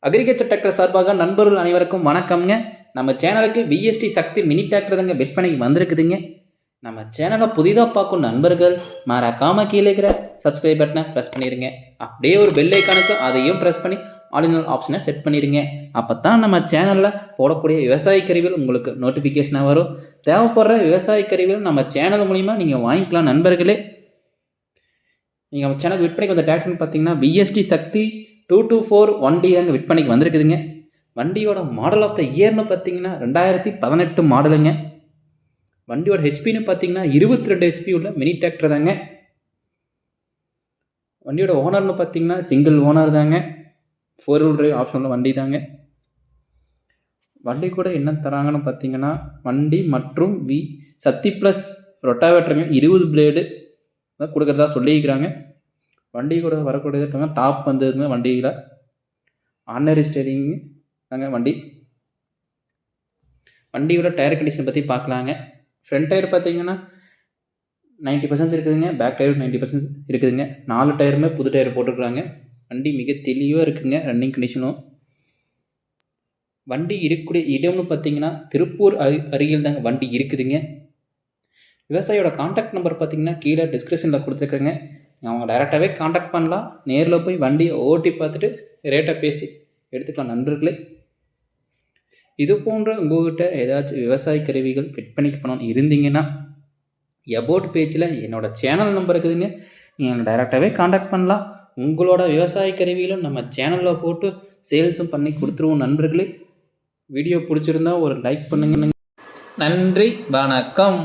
Agriculture tractor சார்பாக நண்பர்கள் அனைவருக்கும் வணக்கம்ங்க. நம்ம சேனலுக்கு விஎஸ்டி சக்தி மினி டிராக்டர் தாங்க விற்பனைக்கு வந்திருக்குதுங்க. நம்ம சேனலை புதிதாக பார்க்கும் நண்பர்கள் மறக்காம கீழே இருக்கிற சப்ஸ்கிரைப் பட்டனை ப்ரெஸ் பண்ணிடுங்க. அப்படியே ஒரு பெல் ஐக்கானுக்கு அதையும் ப்ரெஸ் பண்ணி ஆல் இன் ஆல் ஆப்ஷனை செட் பண்ணிடுங்க. அப்போ தான் நம்ம சேனலில் போடக்கூடிய விவசாய கருவிகள் உங்களுக்கு நோட்டிஃபிகேஷனாக வரும். தேவைப்படுற விவசாய கருவிகள் நம்ம சேனல் மூலிமா நீங்கள் வாங்கிக்கலாம் நண்பர்களே. நீங்கள் நம்ம சேனலுக்கு விற்பனைக்கு வந்த டிராக்டர்னு பார்த்தீங்கன்னா விஎஸ்டி சக்தி 224 வண்டி தாங்க விற்பனைக்கு வந்திருக்குதுங்க. வண்டியோட மாடல் ஆஃப் த இயர்னு பார்த்தீங்கன்னா 2018 மாடலுங்க. வண்டியோட ஹெச்பின்னு பார்த்தீங்கன்னா 22 ஹெச்பி உள்ள மினி டிராக்டர் தாங்க. வண்டியோட ஓனர்னு பார்த்தீங்கன்னா சிங்கிள் ஓனர் தாங்க. 4 wheel drive ஆப்ஷனில் வண்டி தாங்க. வண்டி கூட என்ன தராங்கன்னு பார்த்தீங்கன்னா வண்டி மற்றும் சக்தி ப்ளஸ் ரொட்டாவேட்டருங்க 20 பிளேடு தான் கொடுக்குறதா சொல்லியிருக்கிறாங்க. வண்டி கூட வரக்கூடியது டாப் வந்துருங்க. வண்டியில் ஆர்டினரி ஸ்டேரிங் தாங்க வண்டியோட டயர் கண்டிஷன் பற்றி பார்க்கலாங்க. ஃப்ரண்ட் டயர் பார்த்தீங்கன்னா 90% இருக்குதுங்க. பேக் டயர் 90% இருக்குதுங்க. 4 டயருமே புது டயர் போட்டுருக்குறாங்க. வண்டி மிக தெளிவாக இருக்குங்க. ரன்னிங் கண்டிஷனும். வண்டி இருக்கக்கூடிய இடம்னு பார்த்தீங்கன்னா திருப்பூர் அருகில் தாங்க வண்டி இருக்குதுங்க. விவசாயியோட கான்டாக்ட் நம்பர் பார்த்தீங்கன்னா கீழே டிஸ்கிரிப்ஷனில் கொடுத்துருக்குறேங்க. அவங்க டைரெக்டாகவே காண்டாக்ட் பண்ணலாம். நேரில் போய் வண்டியை ஓட்டி பார்த்துட்டு ரேட்டை பேசி எடுத்துக்கலாம் நண்பர்களே. இது போன்ற உங்கள்கிட்ட ஏதாச்சும் விவசாய கருவிகள் விற்பனைக்கு பண்ணணும் இருந்தீங்கன்னா அபவுட் பேஜில் என்னோடய சேனல் நம்பர் இருக்குதுங்க. நீங்கள் டைரெக்டாகவே காண்டாக்ட் பண்ணலாம். உங்களோட விவசாய கருவிகளும் நம்ம சேனலில் போட்டு சேல்ஸும் பண்ணி கொடுத்துருவோம் நண்பர்களே. வீடியோ பிடிச்சிருந்தா ஒரு லைக் பண்ணுங்க. நன்றி, வணக்கம்.